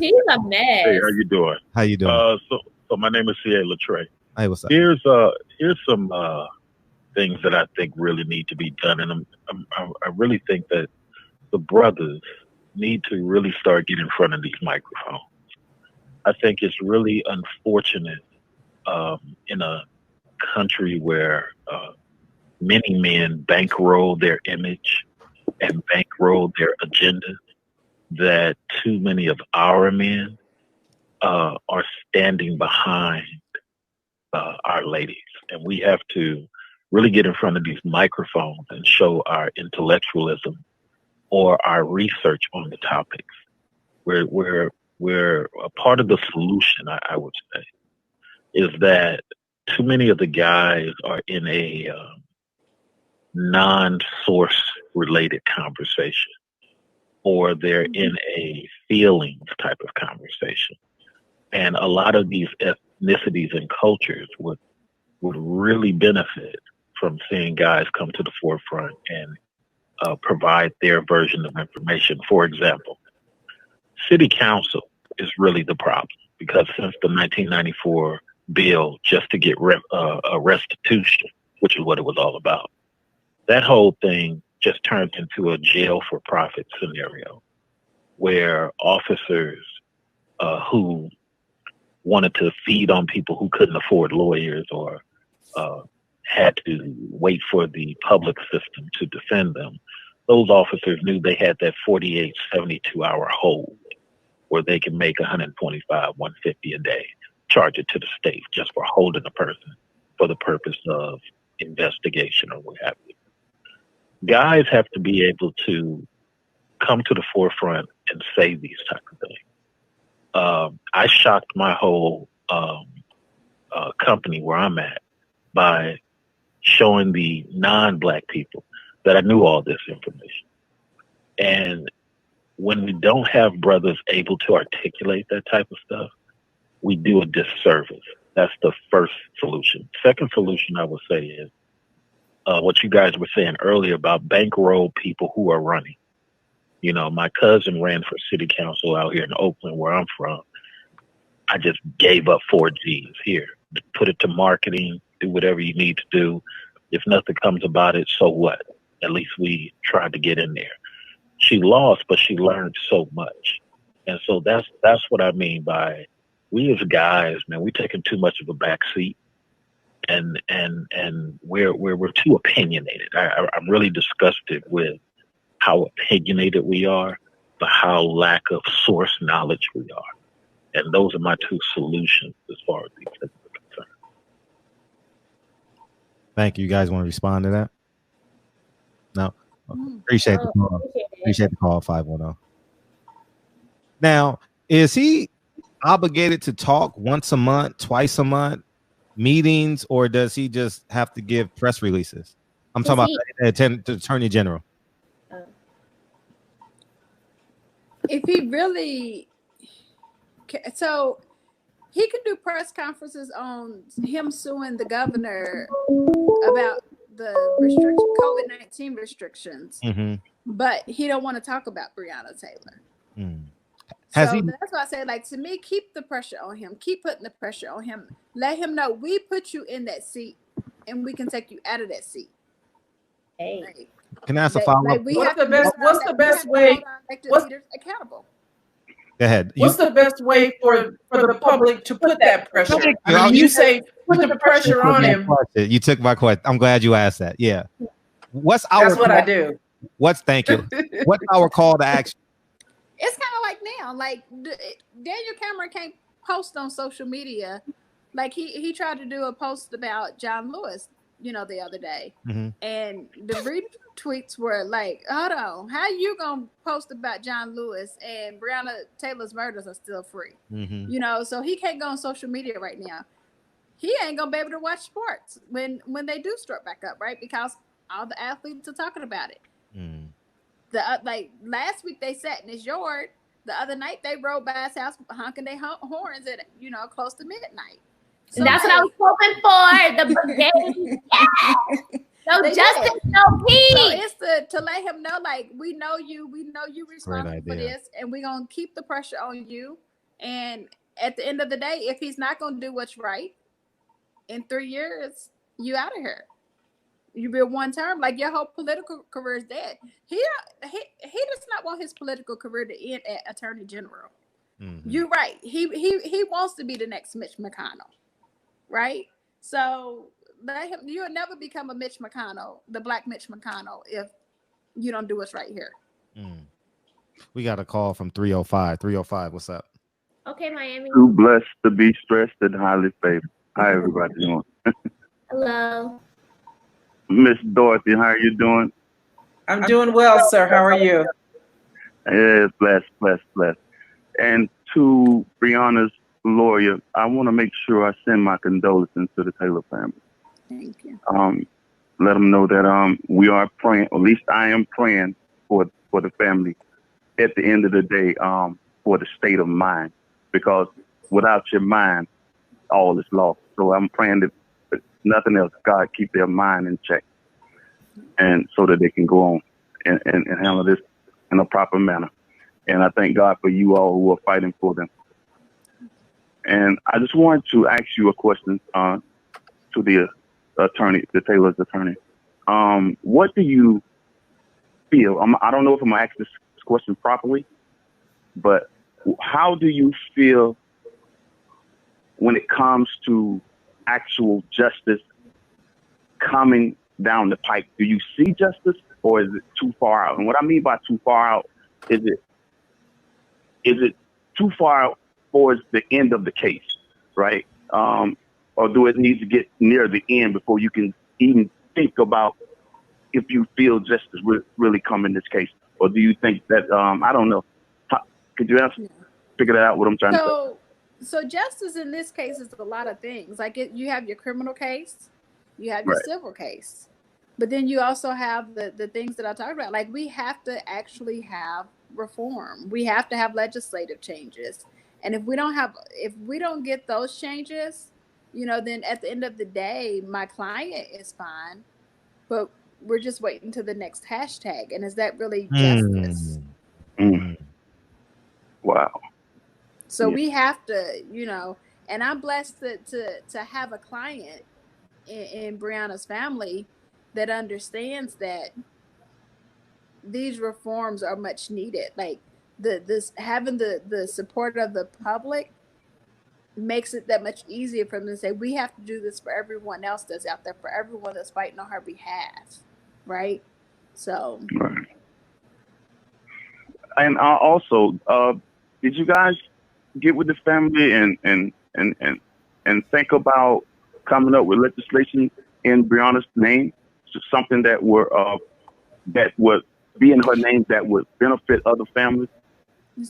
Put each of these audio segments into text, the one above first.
He's a mess. Hey, how you doing? How you doing? So my name is C.A. Latre. Hey, what's up? Here's some things that I think really need to be done, and I really think that the brothers need to really start getting in front of these microphones. I think it's really unfortunate in a country where many men bankroll their image and bankroll their agenda, that too many of our men are standing behind our ladies. And we have to really get in front of these microphones and show our intellectualism or our research on the topics. We're a part of the solution, I would say, is that too many of the guys are in a non-source related conversation, or they're in a feelings type of conversation. And a lot of these ethnicities and cultures would really benefit from seeing guys come to the forefront and provide their version of information. For example, city council is really the problem, because since the 1994 bill just to get a restitution, which is what it was all about, that whole thing just turned into a jail for profit scenario where officers who wanted to feed on people who couldn't afford lawyers or had to wait for the public system to defend them, those officers knew they had that 48, 72-hour hold where they can make 125, 150 a day, charge it to the state just for holding a person for the purpose of investigation or what have you. Guys have to be able to come to the forefront and say these type of things. I shocked my whole company where I'm at by showing the non-Black people that I knew all this information. And when we don't have brothers able to articulate that type of stuff, we do a disservice. That's the first solution. Second solution I would say is what you guys were saying earlier about bankroll people who are running. You know, my cousin ran for city council out here in Oakland, where I'm from. I just gave up 4 G's here. Put it to marketing, do whatever you need to do. If nothing comes about it, so what? At least we tried to get in there. She lost, but she learned so much. And so that's what I mean by, we as guys, man, we're taking too much of a back seat, and we're too opinionated. I'm really disgusted with how opinionated we are, but how lack of source knowledge we are. And those are my 2 solutions as far as these things are concerned. Thank you. You guys want to respond to that? No. Okay. Appreciate the call. Appreciate the call. 510. Now, is he obligated to talk once a month, twice a month, meetings, or does he just have to give press releases? I'm talking about the Attorney General. If he really, so he can do press conferences on him suing the governor about the COVID-19 restrictions, but he don't want to talk about Breonna Taylor. That's why I say, like, to me, keep the pressure on him. Keep putting the pressure on him. Let him know we put you in that seat, and we can take you out of that seat. Hey, can I ask a follow-up? What's the best way? Accountable. Go ahead. What's the best way for the public to put that pressure? I mean, you say put the pressure on him. You took my question. I'm glad you asked that. Yeah. That's what I do. Thank you. What's our call to action? It's kind of like now, like Daniel Cameron can't post on social media. Like he tried to do a post about John Lewis, the other day, and the retweets were like, "Hold on, how you gonna post about John Lewis and Breonna Taylor's murders are still free?" So he can't go on social media right now. He ain't gonna be able to watch sports when they do start back up, right? Because all the athletes are talking about it. Like last week they sat in his yard. The other night they rode by his house honking their horns at close to midnight. So that's what I was hoping for. The game. Yes! No justice, no peace. So it's to let him know, like, we know you responsible for this, and we're gonna keep the pressure on you. And at the end of the day, if he's not gonna do what's right, in 3 years, you out of here. You be one term, like your whole political career is dead. He does not want his political career to end at Attorney General. You're right. He wants to be the next Mitch McConnell, right? So let him. You'll never become a Mitch McConnell, the Black Mitch McConnell, if you don't do what's right here. We got a call from 305. 305, what's up? Okay, Miami. Too blessed to be stressed and highly favored. How everybody doing? Hello. Miss Dorothy, how are you doing? I'm doing well, sir. How are you? Yeah, blessed. And to Breonna's lawyer, I want to make sure I send my condolences to the Taylor family. Thank you. Let them know that we are praying, or at least I am praying for the family at the end of the day, for the state of mind, because without your mind, all is lost. So I'm praying that nothing else, God keep their mind in check, and so that they can go on and handle this in a proper manner. And I thank God for you all who are fighting for them. And I just wanted to ask you a question to the attorney, the Taylor's attorney. What do you feel? I don't know if I'm gonna ask this question properly, but how do you feel when it comes to actual justice coming down the pipe? Do you see justice, or is it too far out? And what I mean by too far out, is it too far out towards the end of the case, right? Or do it need to get near the end before you can even think about if you feel justice really come in this case? Or do you think that, I don't know, could you figure that out, what I'm trying to say? So justice in this case is a lot of things. Like you have your criminal case, you have your civil case, but then you also have the things that I talked about. Like we have to actually have reform. We have to have legislative changes. And if we don't get those changes, then at the end of the day, my client is fine, but we're just waiting to the next hashtag. And is that really justice? Wow. So we have to, and I'm blessed to have a client in Breonna's family that understands that these reforms are much needed. Like having the support of the public makes it that much easier for them to say, we have to do this for everyone else that's out there, for everyone that's fighting on her behalf. Right. So. Right. And also, did you guys get with the family and think about coming up with legislation in Breonna's name, something that would be in her name that would benefit other families?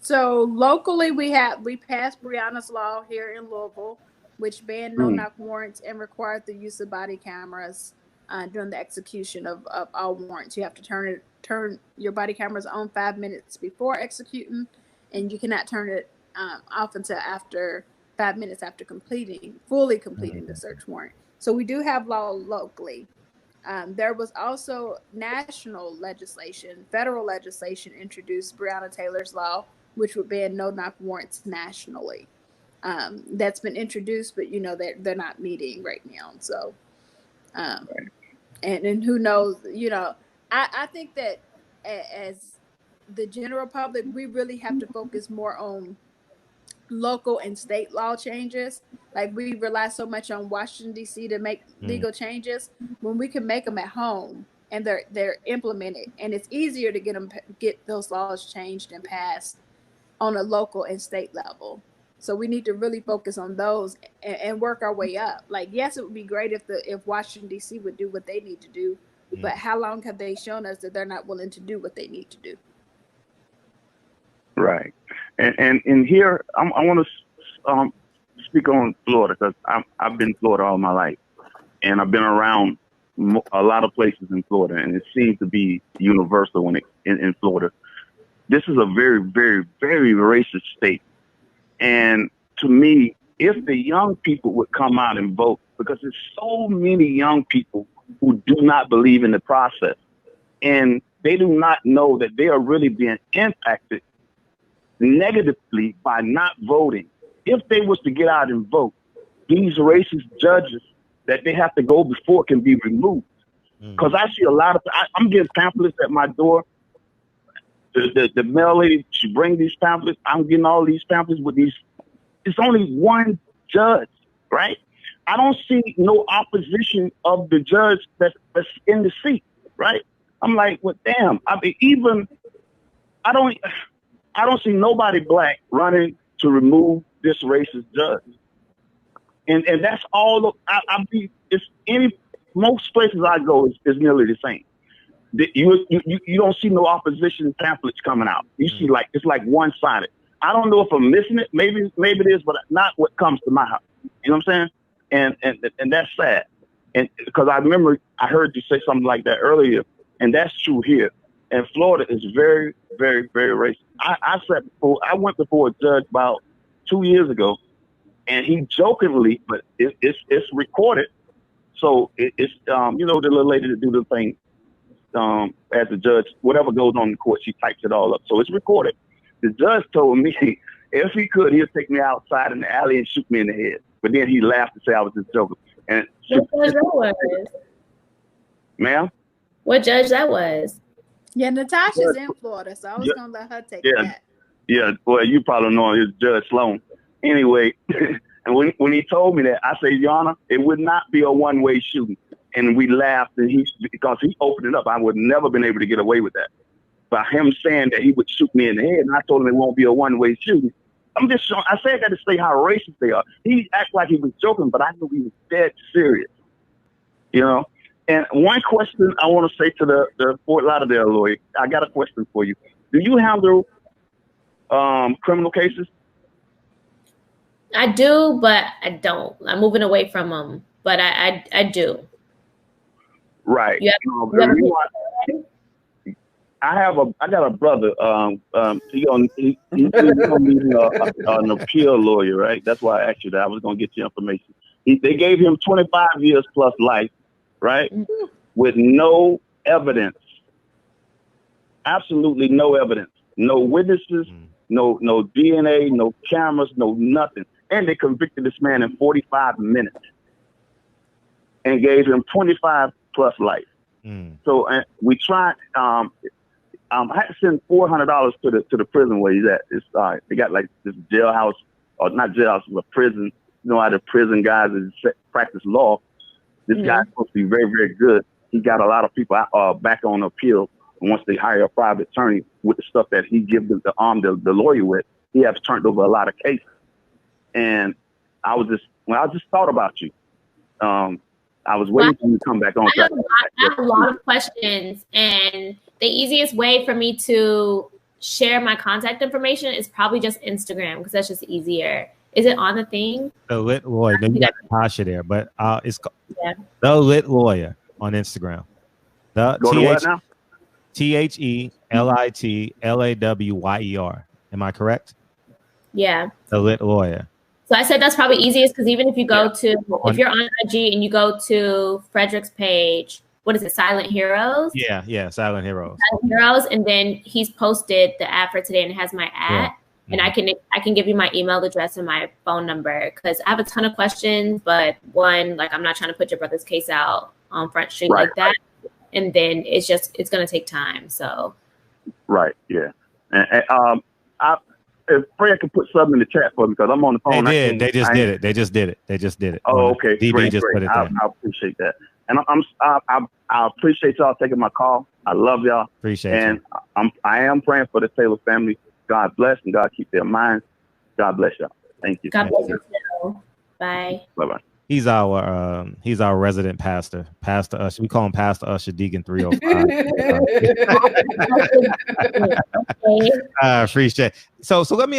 So locally, we passed Breonna's law here in Louisville, which banned no-knock warrants and required the use of body cameras during the execution of all warrants. You have to turn your body cameras on 5 minutes before executing, and you cannot turn it off until after 5 minutes after fully completing the search warrant. So we do have law locally. There was also national legislation, federal legislation introduced, Breonna Taylor's law, which would ban no-knock warrants nationally. That's been introduced, but they're not meeting right now. So, and who knows? I think that as the general public, we really have to focus more on local and state law changes. Like we rely so much on Washington D.C. to make legal changes when we can make them at home and they're implemented, and it's easier to get those laws changed and passed on a local and state level. So we need to really focus on those and work our way up. Like, yes, it would be great if Washington D.C. would do what they need to do, but how long have they shown us that they're not willing to do what they need to do? Right. And in here, I want to speak on Florida, because I've been in Florida all my life, and I've been around a lot of places in Florida, and it seems to be universal in Florida. This is a very, very, very racist state. And to me, if the young people would come out and vote, because there's so many young people who do not believe in the process. And they do not know that they are really being impacted negatively by not voting. If they was to get out and vote, these racist judges that they have to go before can be removed. Because I see a lot of, I'm getting pamphlets at my door. The mail lady, she brings these pamphlets. I'm getting all these pamphlets with these. It's only one judge, right? I don't see no opposition of the judge that's in the seat, right? I'm like, well, damn. I mean, I don't see nobody black running to remove this racist judge. And that's all. Most places I go is nearly the same. You don't see no opposition pamphlets coming out. You see it's like one-sided. I don't know if I'm missing it. Maybe it is, but not what comes to my house. You know what I'm saying? And that's sad. And because I remember I heard you say something like that earlier, and that's true here. And Florida is very, very, very racist. I went before a judge about 2 years ago, and he jokingly, but it's recorded. So it's the little lady that do the thing as the judge, whatever goes on in the court, she types it all up. So it's recorded. The judge told me if he could, he'd take me outside in the alley and shoot me in the head. But then he laughed and said I was just joking. And what judge that was? Ma'am? What judge that was? Yeah, Natasha's in Florida, so I was gonna let her take that. Yeah, well, you probably know him, it's Judge Sloan. Anyway, and when he told me that, I said, Your Honor, it would not be a one-way shooting. And we laughed, and because he opened it up, I would never been able to get away with that. By him saying that he would shoot me in the head, and I told him it won't be a one-way shooting. I'm just showing. I say I got to say how racist they are. He acted like he was joking, but I knew he was dead serious. You know. And one question I want to say to the Fort Lauderdale lawyer, I got a question for you. Do you handle criminal cases? I do, but I don't. I'm moving away from them, but I do. Right. I got a brother. He's gonna need an appeal lawyer, right? That's why I asked you that. I was gonna get you information. They gave him 25 years plus life, right? With no evidence, absolutely no evidence, no witnesses, no DNA, no cameras, no nothing, and they convicted this man in 45 minutes and gave him 25 plus life. So we tried. I had to send $400 to the prison where he's at. It's they got like this jailhouse, or not jailhouse, but prison. You know how the prison guys practice law. This guy's supposed to be very, very good. He got a lot of people back on appeal. And once they hire a private attorney with the stuff that he gives the lawyer with, he has turned over a lot of cases. And I just thought about you. I was waiting for you to come back on. I have a lot of questions, and the easiest way for me to share my contact information is probably just Instagram, because that's just easier. Is it on the thing? The Lit Lawyer. You got Natasha there, but it's The Lit Lawyer on Instagram. The Go to what now? TheLitLawer. Am I correct? Yeah. The Lit Lawyer. So I said that's probably easiest, because even if you go to, if you're on IG and you go to Frederick's page, what is it, Silent Heroes? Yeah, Silent Heroes. Silent Heroes, and then he's posted the ad for today, and it has my ad. And I can give you my email address and my phone number, because I have a ton of questions, but one, like, I'm not trying to put your brother's case out on Front Street like that. And then it's going to take time. So. Right. Yeah. And if Fred could put something in the chat for me, because I'm on the phone. They just did it. Oh, okay. DB great. Put it there. I appreciate that. And I appreciate y'all taking my call. I love y'all. Appreciate you. I am praying for the Taylor family. God bless, and God keep their minds. God bless y'all. Thank you. God bless you. Bye. Bye-bye. He's our resident pastor, Pastor Usher. We call him Pastor Usher Deacon 305. I appreciate it. So let me